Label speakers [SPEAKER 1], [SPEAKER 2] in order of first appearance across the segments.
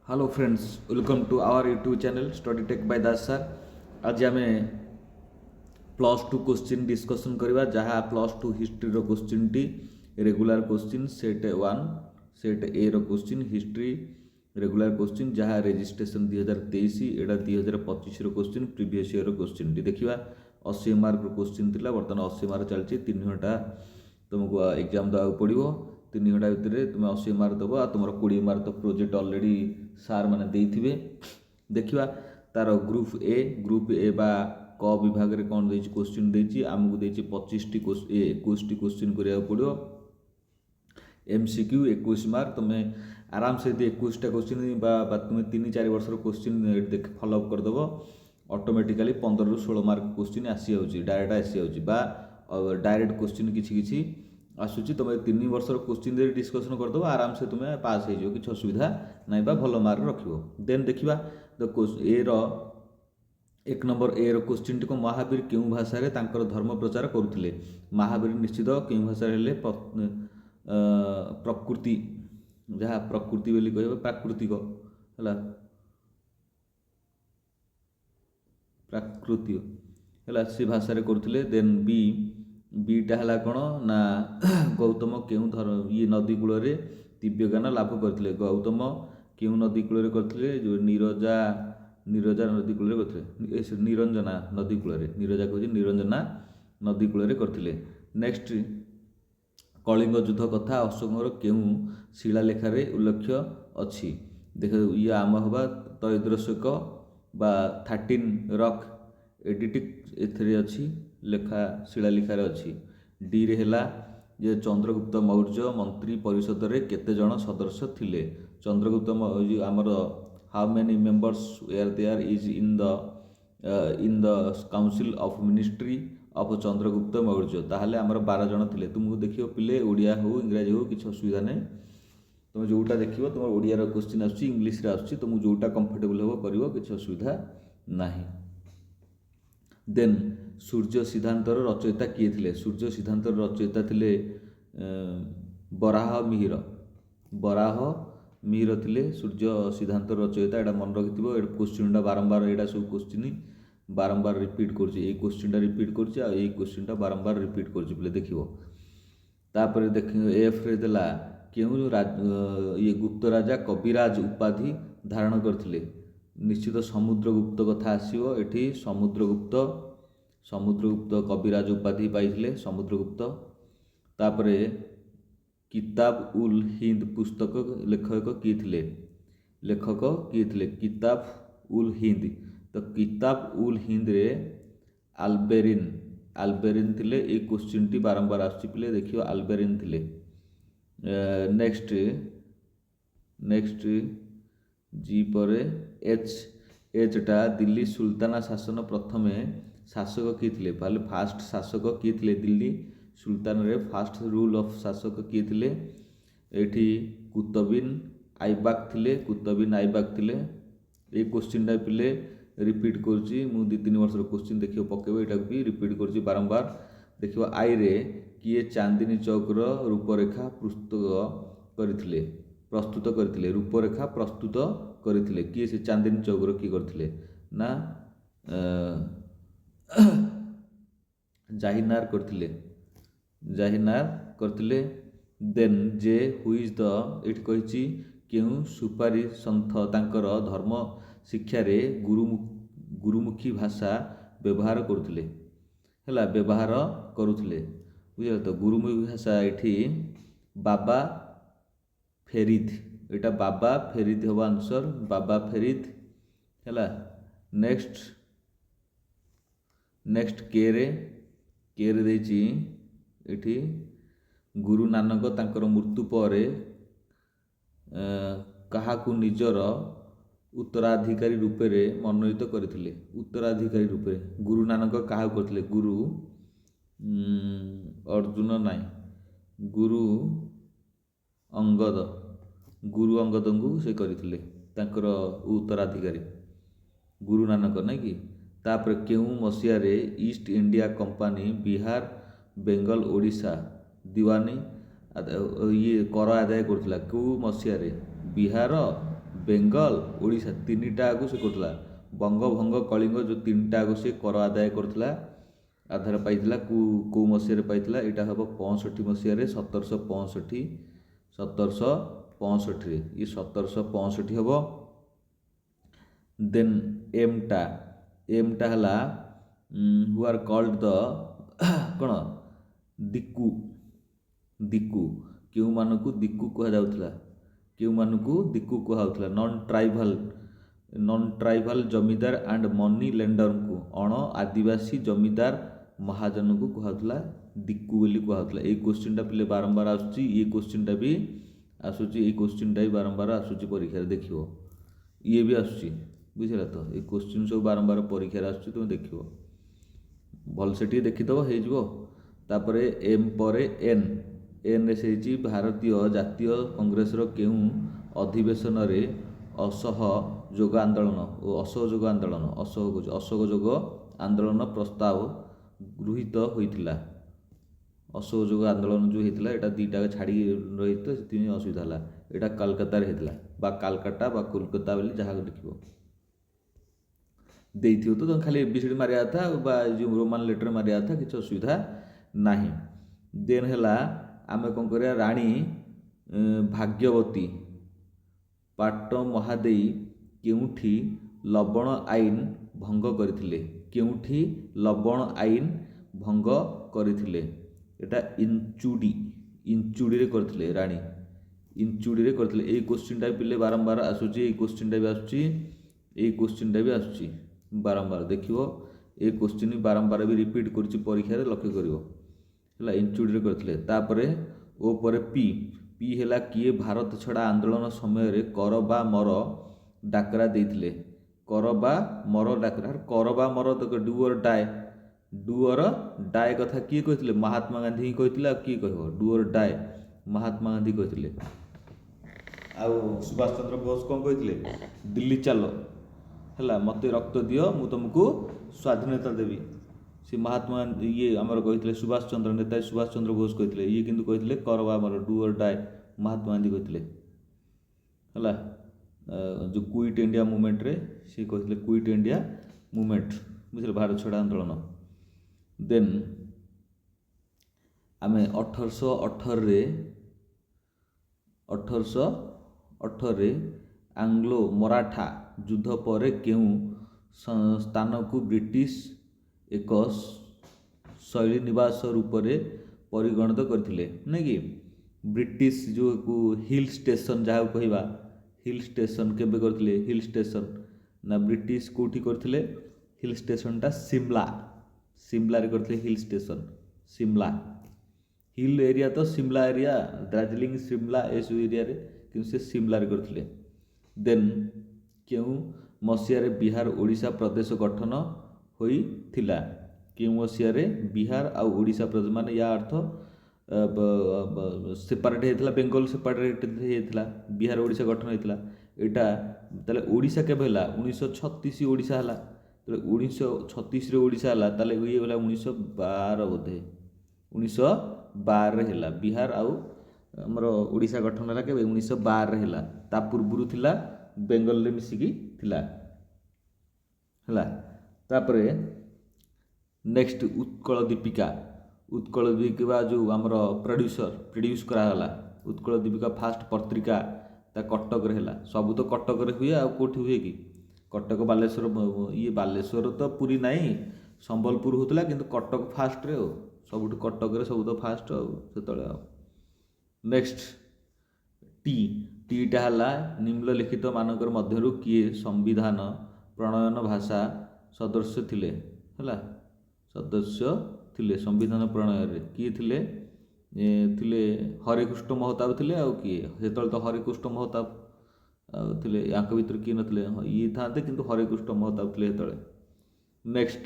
[SPEAKER 1] Hello friends, welcome to our YouTube channel study tech by Das sir. आज आम plus two question discussion करवा जहाँ plus two history question टी regular question set 1 set ए रो question history regular question जहाँ registration 2023 एटा 2025 रो क्वेश्चन प्रीवियस ईयर रो क्वेश्चन टी देखिबा 80 मार्क रो क्वेश्चन थिला वर्तमान 80 मार्क चलची 3 घंटा तुमको एग्जाम देवा पड़ो 3 घंटा भितर तुम 80 मार्क दब आ तुम 20 मार्क तो प्रोजेक्ट ऑलरेडी सार मैंने देथिबे। देखिबा तार ग्रुप ए बा क विभाग रे कोन देछि क्वेश्चन देछि आमको देछि 25 टी 21 टी क्वेश्चन करिया पड़ो। एमसीक्यू 21 मार्क तुम आराम से 21 टा क्वेश्चन बा तुम 3-4 वर्ष रो क्वेश्चन देख फॉलो अप कर दबो ऑटोमेटिकली 15 रु 16 मार्क क्वेश्चन आसी जाउछि डायरेक्ट आसी जाउछि बा डायरेक्ट क्वेश्चन किछि आसूँ तुम 3 वर्ष क्वेश्चन डिस्कसन करदेव आराम से तुम्हें पास हो कि असुविधा ना भल मार्क रख। देन देखा ए रो 1 नंबर ए रो क्वेश्चन टी को महावीर क्यों भाषा रे तांकर धर्म प्रचार करुले। महावीर निश्चित क्यों भाषा हेले प्रकृति जहाँ प्रकृति बोली कह प्राकृतिक है प्राकृतिक है से भाषा रे करुले। देन बीटा है कौन ना गौतम क्यों ये नदी कूल दिव्य ज्ञान लाभ करते। गौतम क्यों नदी कूल करते जो नीरजा नदी कूल करते निरंजना नदी कूल नीरजा कह निरंजना नदी कूल करते। नेक्स्ट कलिंग युद्ध कथा अशोकर क्यों शिलालेखार उल्लेख अच्छी। देख ये आम हवा त्रयोदशक बा 13 रॉक एडिटिक एथरे अच्छी लेखा शिलालेखार अच्छी। डी रे हैला जे चंद्रगुप्त मौर्य मंत्री परिषद रे केते जण सदस्य थिले। चंद्रगुप्त आमर how many members were there is in the council of ministry of Chandragupta Maurya ताहले आमर 12 जण थिले। तुमको देखियो पिले ओडिया हो इंग्रजी हो किछ असुविधा नै तुम जोटा देखियो तुम ओडिया रो क्वेश्चन आछि इंग्लिश रे आछि तुम जोटा कंफर्टेबल हो करिवो किछ असुविधा नाही। देन सूर्य सिद्धांतर रचयिता किए थे। सूर्य सिद्धांतर रचयिता थे बराह मिहिर थे सूर्य सिद्धांतर रचयिता। एटा मन रखिथिबो क्वेश्चन बारंबार एटा सब क्वेश्चन बारंबार रिपीट करछि क्वेश्चन रिपीट करछि आ क्वेश्चन बारंबार रिपीट करछि बोले देखिबो। तापर देखियो एफ रे देला क्यों ये गुप्त राजा कविराज उपाधि धारण करथिले। निश्चित समुद्रगुप्त कथा आसीबो एठी समुद्रगुप्त कविराज उपाधि पाइथिले समुद्रगुप्त। तापरे किताब उल हिंद पुस्तक लेखक किए थिले किताब उल हिंद। तो किताब उल हिंद रे आल्बेरिन थिले ए क्वेश्चन टी बारंबार आछि पिले देखियो आल्बेरिन थिले। नेक्स्ट जी पर एच टा दिल्ली सुल्ताना शासन प्रथमे शासक किए थे। पहले फास्ट शासक किए थे दिल्ली सुल्तान रे फास्ट रूल ऑफ शासक किए थे एठी कुतुबिन आइबाक थिले। ये क्वेश्चन टा पिले रिपीट करछि मु 2-3 वर्ष क्वेश्चन देखियो पकेबो एटा भी रिपीट करछि बारंबार देखियो। आई रे किए चांदनी चौक रो रूपरेखा प्रस्तुत करथिले रूपरेखा प्रस्तुत करथिले किए से चांदनी चौक रो की करथिले ना जाहिनार करथिले। देन जे हुइज द एट कहिछि केउ सुपारी संथ तांकर धर्म शिक्षा रे गुरुमुखी भाषा व्यवहार करुथिले व्यवहार करुथिले बुझल। तो गुरुमुखी भाषा एठी बाबा फेरिद एटा बाबा फेरिद हवा आंसर बाबा फेरिद है। नेक्स्ट के रे देछि एठी गुरु नानक तांकर मृत्यु पर काहाकू निजर उत्तराधिकारी रूपे रे मनोनीत करथिले। उत्तराधिकारी रूपे गुरु नानक काहा करथिले गुरु अर्जुन नाई गुरु अंगद को से करथिले तांकर उत्तराधिकारी गुरु नानक नहीं कि। तापर केउ मसीहा रे East India Company Bihar Bengal Odisha दिवानी ये कर आदाय करथिला। केउ मसीहा रे बिहार ବେଙ୍ଗଲ, ଓଡ଼ିଶା ତିନିଟା ଆଗକୁ ସେ କରୁଥିଲା। ବଙ୍ଗ, ଭଙ୍ଗ, କଳିଙ୍ଗ ଯେଉଁ ତିନିଟା ଆଗକୁ ସେ କର ଆଦାୟ କରୁଥିଲା। ଆଧାର ପାଇଥିଲା କେଉଁ ମସିହାରେ ପାଇଥିଲା? ଏଇଟା ହେବ 65 ମସିହାରେ, 1765। 1765ରେ ଇଏ 1765 ହେବ। ଦେନ୍ ଏମ୍ଟା ହେଲା ହୁ ଆର୍ କଲ୍ଡ ଦ କ'ଣ ଦିକୁ। ଦିକୁ କେଉଁମାନଙ୍କୁ ଦିକୁ କୁହାଯାଉଥିଲା? କେଉଁମାନଙ୍କୁ ଦିକୁ କୁହାଯାଉଥିଲା? Non tribal zamindar and money ଲେଣ୍ଡରଙ୍କୁ, ଅଣ ଆଦିବାସୀ ଜମିଦାର ମହାଜନଙ୍କୁ କୁହାଯାଉଥିଲା ଦିକୁ ବୋଲି କୁହାଯାଉଥିଲା। ଏଇ କୋଶ୍ଚିନ୍ଟା ପିଲେ ବାରମ୍ବାର ଆସୁଛି। ଏଇ କୋଶ୍ଚିନ୍ଟା ବି ଆସୁଛି। ଏଇ କୋଶ୍ଚିନ୍ଟା ବି ବାରମ୍ବାର ଆସୁଛି ପରୀକ୍ଷାରେ, ଦେଖିବ। ଇଏ ବି ଆସୁଛି, ବୁଝିଲା ତ? ଏଇ କୋଶ୍ଚିନ୍ ସବୁ ବାରମ୍ବାର ପରୀକ୍ଷାରେ ଆସୁଛି, ତୁମେ ଦେଖିବ। ଭଲସେ ଟିକେ ଦେଖିଦେବ, ହେଇଯିବ। ତାପରେ ଏମ୍ ପରେ ଏନ୍ରେ ସେ ହେଇଛି ଭାରତୀୟ ଜାତୀୟ କଂଗ୍ରେସର କେଉଁ ଅଧିବେଶନରେ ଅସହଯୋଗ ଆନ୍ଦୋଳନ ପ୍ରସ୍ତାବ ଗୃହୀତ ହୋଇଥିଲା? ଅସହଯୋଗ ଆନ୍ଦୋଳନ ଯେଉଁ ହେଇଥିଲା, ଏଇଟା ଦୁଇଟା ଛାଡ଼ି ରହିଥିଲା, ସେଥିପାଇଁ ଅସୁବିଧା ହେଲା। ଏଇଟା କାଲକାତାରେ ହେଇଥିଲା, ବା କାଲକାଟା ବା କୋଲକାତା ବୋଲି ଯାହାକୁ ଦେଖିବ। ଦେଇଥିବ ତ ତମେ ଖାଲି ABCD ମାରିବା କଥା, ବା ଯେଉଁ ରୋମାନ ଲେଟର ମାରିବା କଥା, କିଛି ଅସୁବିଧା ନାହିଁ। ଦେନ୍ ହେଲା ଆମେ କ'ଣ କରିବା? ରାଣୀ ଭାଗ୍ୟବତୀ ପାଟ ମହାଦେଇ କେଉଁଠି ଲବଣ ଆଇନ ଭଙ୍ଗ କରିଥିଲେ? କେଉଁଠି ଲବଣ ଆଇନ ଭଙ୍ଗ କରିଥିଲେ? ଏଇଟା ଇଞ୍ଚୁଡ଼ିରେ କରିଥିଲେ। ରାଣୀ ଇଞ୍ଚୁଡ଼ିରେ କରିଥିଲେ। ଏଇ କୋଶ୍ଚିନ୍ଟା ବି ପିଲେ ବାରମ୍ବାର ଆସୁଛି। ଏଇ କୋଶ୍ଚିନ୍ଟା ବି ଆସୁଛି। ଏଇ କୋଶ୍ଚିନ୍ଟା ବି ଆସୁଛି ବାରମ୍ବାର, ଦେଖିବ। ଏଇ କୋଶ୍ଚିନ୍ ବାରମ୍ବାର ବି ରିପିଟ୍ କରୁଛି ପରୀକ୍ଷାରେ, ଲକ୍ଷ୍ୟ କରିବ ହେଲା। ଇଞ୍ଚୁଡ଼ିରେ କରିଥିଲେ। ତାପରେ ଓ ପରେ ପି ହେଲା କିଏ ଭାରତ ଛଡ଼ା ଆନ୍ଦୋଳନ ସମୟରେ କର ବା ମର ଡାକରା ଦେଇଥିଲେ? କର ବା ମର ଡାକରା। କର ବା ମର, ଡୁ ଅର୍ ଡାଏ କଥା କିଏ କହିଥିଲେ? ମହାତ୍ମା ଗାନ୍ଧୀ ହିଁ କହିଥିଲେ। ଆଉ କିଏ କହିବ? ଡୁ ଅର୍ ଡାଏ ମହାତ୍ମା ଗାନ୍ଧୀ କହିଥିଲେ। ଆଉ ସୁଭାଷ ଚନ୍ଦ୍ର ବୋଷ କ'ଣ କହିଥିଲେ? ଦିଲ୍ଲୀ ଚାଲ, ହେଲା, ମୋତେ ରକ୍ତ ଦିଅ, ମୁଁ ତୁମକୁ ସ୍ୱାଧୀନତା ଦେବି। ସେ ମହାତ୍ମା ଇଏ ଆମର କହିଥିଲେ, ନେତା ସୁଭାଷ ଚନ୍ଦ୍ର ବୋଷ କହିଥିଲେ। ଇଏ କିନ୍ତୁ କହିଥିଲେ କର ବା ମର, ଡୁ ଅର୍ ଡାଏ ମହାତ୍ମା ଗାନ୍ଧୀ କହିଥିଲେ, ହେଲା। ଯେଉଁ କୁଇଟ୍ ଇଣ୍ଡିଆ ମୁଭମେଣ୍ଟରେ ସେ କହିଥିଲେ, କୁଇଟ୍ ଇଣ୍ଡିଆ ମୁଭମେଣ୍ଟ, ବୁଝିଲେ, ଭାରତ ଛଡ଼ା ଆନ୍ଦୋଳନ। ଦେନ୍ ଆମେ 1818ରେ ଆଙ୍ଗ୍ଲୋ ମରାଠା ଯୁଦ୍ଧ ପରେ କେଉଁ ସ୍ଥାନକୁ ବ୍ରିଟିଶ ଏକ ଶୈଳୀ ନିବାସ ରୂପରେ ପରିଗଣିତ କରିଥିଲେ? ନାଇଁ କି? ବ୍ରିଟିଶ ଯେଉଁକୁ ହିଲ୍ ଷ୍ଟେସନ୍ ଯାହାକୁ କହିବା, ହିଲ୍ ଷ୍ଟେସନ୍ କେବେ କରିଥିଲେ? ହିଲ୍ ଷ୍ଟେସନ୍ ନା ବ୍ରିଟିଶ କେଉଁଠି କରିଥିଲେ? ହିଲ୍ ଷ୍ଟେସନ୍ଟା ସିମଲାରେ କରିଥିଲେ। Hill station Shimla. Hill area ତ ସିମଲା ଏରିଆ, ଦାର୍ଜିଲିଂ, ସିମଲା ଏସବୁ ଏରିଆରେ, କିନ୍ତୁ ସେ ସିମଲାରେ କରିଥିଲେ। ଦେନ୍ କେଉଁ ମସିହାରେ ବିହାର ଓଡ଼ିଶା ପ୍ରଦେଶ ଗଠନ ହୋଇଥିଲା? କେଉଁ ମସିହାରେ ବିହାର ଆଉ ଓଡ଼ିଶା ପ୍ରଦେଶ, ମାନେ ୟା ଅର୍ଥ ସେପାରେଟ୍ ହେଇଥିଲା, ବେଙ୍ଗଲ ସେପାରେଟ୍ ହେଇଥିଲା, ବିହାର ଓଡ଼ିଶା ଗଠନ ହେଇଥିଲା। ଏଇଟା ତାହେଲେ ଓଡ଼ିଶା କେବେ ହେଲା? 1936 ଓଡ଼ିଶା ହେଲା। ତାହେଲେ 1936ରେ ଓଡ଼ିଶା ହେଲା, ତାହେଲେ ଇଏ ଗଲା 1912 ବୋଧେ, 1912ରେ ହେଲା। ବିହାର ଆଉ ଆମର ଓଡ଼ିଶା ଗଠନ ହେଲା କେବେ? 1912ରେ ହେଲା। ତା ପୂର୍ବରୁ ଥିଲା, ବେଙ୍ଗଲରେ ମିଶିକି ଥିଲା, ହେଲା। ତାପରେ ନେକ୍ସଟ ଉତ୍କଳ ଦୀପିକା ଯେଉଁ ଆମର ପ୍ରଡ୍ୟୁସ୍ କରାଗଲା। ଉତ୍କଳ ଦୀପିକା ଫାଷ୍ଟ ପତ୍ରିକା ତା କଟକରେ ହେଲା। ସବୁ ତ କଟକରେ ହୁଏ, ଆଉ କେଉଁଠି ହୁଏ କି? କଟକ, ବାଲେଶ୍ୱର, ବାଲେଶ୍ୱର ତ ପୁରୀ ନାହିଁ, ସମ୍ବଲପୁର ହେଉଥିଲା, କିନ୍ତୁ କଟକ ଫାଷ୍ଟରେ, ଆଉ ସବୁଠୁ କଟକରେ ସବୁ ତ ଫାଷ୍ଟ ଆଉ ସେତେବେଳେ। ଆଉ ନେକ୍ସଟ ଟିଟା ହେଲା ନିମ୍ନଲିଖିତ ମାନଙ୍କର ମଧ୍ୟରୁ କିଏ ସମ୍ବିଧାନ ପ୍ରଣୟନ ଭାଷା ସଦସ୍ୟ ଥିଲେ? ହେଲା, ସମ୍ବିଧାନ ପ୍ରଣୟରେ କିଏ ଥିଲେ? ହରେକୃଷ୍ଣ ମହତାବ ଥିଲେ। ଆଉ କିଏ? ସେତେବେଳେ ତ ହରେକୃଷ୍ଣ ମହତାବ ଆଉ ଥିଲେ। ୟାଙ୍କ ଭିତରେ କିଏ ନଥିଲେ? ଇଏ ଥାନ୍ତେ, କିନ୍ତୁ ହରେକୃଷ୍ଣ ମହତାବ ଥିଲେ ସେତେବେଳେ। ନେକ୍ସଟ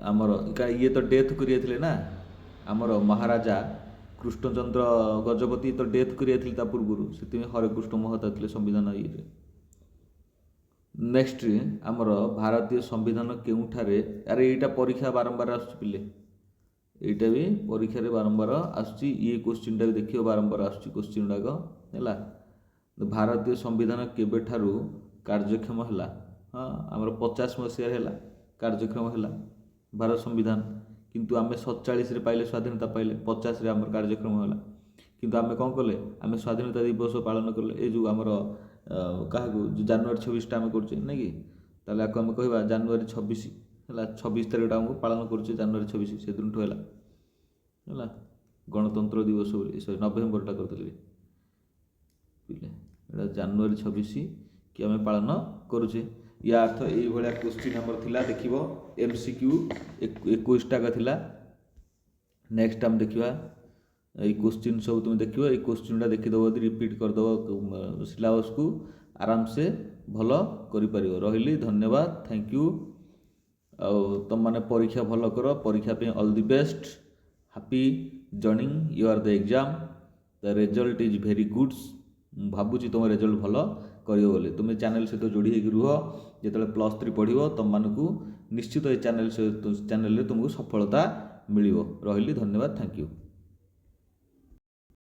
[SPEAKER 1] ଆମର ଇଏ ତ ଡେଥ୍ କରିଯାଇଥିଲେ ନା, ଆମର ମହାରାଜା କୃଷ୍ଣଚନ୍ଦ୍ର ଗଜପତି ତ ଡେଥ୍ କରିଯାଇଥିଲେ ତା ପୂର୍ବରୁ, ସେଥିପାଇଁ ହରେକୃଷ୍ଣ ମହତାବ ଥିଲେ ସମ୍ବିଧାନ ଇଏରେ। ନେକ୍ସଟ ଆମର ଭାରତୀୟ ସମ୍ବିଧାନ କେଉଁଠାରେ? ଆରେ ଏଇଟା ପରୀକ୍ଷା ବାରମ୍ବାର ଆସୁଛି ପିଲେ, ଏଇଟା ବି ପରୀକ୍ଷାରେ ବାରମ୍ବାର ଆସୁଛି। ଇଏ କୋଶ୍ଚିନ୍ଟା ବି ଦେଖିବ, ବାରମ୍ବାର ଆସୁଛି କୋଶ୍ଚିନ୍ ଗୁଡ଼ାକ, ହେଲା। ଭାରତୀୟ ସମ୍ବିଧାନ କେବେଠାରୁ କାର୍ଯ୍ୟକ୍ଷମ ହେଲା? ହଁ ଆମର 50 ମସିହାରେ ହେଲା କାର୍ଯ୍ୟକ୍ଷମ ହେଲା ଭାରତ ସମ୍ବିଧାନ, କିନ୍ତୁ ଆମେ 47ରେ ପାଇଲେ ସ୍ୱାଧୀନତା ପାଇଲେ, 50ରେ ଆମର କାର୍ଯ୍ୟକ୍ରମ ହେଲା। କିନ୍ତୁ ଆମେ କ'ଣ କଲେ, ଆମେ ସ୍ୱାଧୀନତା ଦିବସ ପାଳନ କଲେ, ଏ ଯେଉଁ ଆମର କାହାକୁ ଜାନୁଆରୀ 26ଟା ଆମେ କରୁଛେ ନାଇଁ କି, ତାହେଲେ ଆକୁ ଆମେ କହିବା ଜାନୁଆରୀ 26 ହେଲା, 26 ତାରିଖଟା ଆମକୁ ପାଳନ କରୁଛେ ଜାନୁଆରୀ 26, ସେଦିନଠୁ ହେଲା ହେଲା ଗଣତନ୍ତ୍ର ଦିବସ ବୋଲି, ସରି ନଭେମ୍ବରଟା କରିଦେଲି ବୁଝିଲେ, ଏଇଟା ଜାନୁଆରୀ 26 କି ଆମେ ପାଳନ କରୁଛେ। ୟା ଅର୍ଥ ଏଇଭଳିଆ କ୍ୱେଶ୍ଚିନ୍ ଆମର ଥିଲା, ଦେଖିବ MCQ 21ଟା ଥିଲା। ନେକ୍ସଟ ଆମେ ଦେଖିବା এই क्वेश्चन सब तुम देखिए, ये क्वेश्चनटा देखीदेव यदि रिपीट करदेव सिलेबस को आराम से भल कर रही। धन्यवाद, थैंक यू। तुम मैंने परीक्षा भल कर, परीक्षा पे all the best, happy journey you are the exam, the result is very good. भावुची तुम रिजल्ट भल कर बोले, तुम चैनल सहित जोड़ी होकर रुह, जो +3 पढ़ो तुम मानक निश्चित ये चैनल तुमको सफलता मिल रही। धन्यवाद, थैंक यू।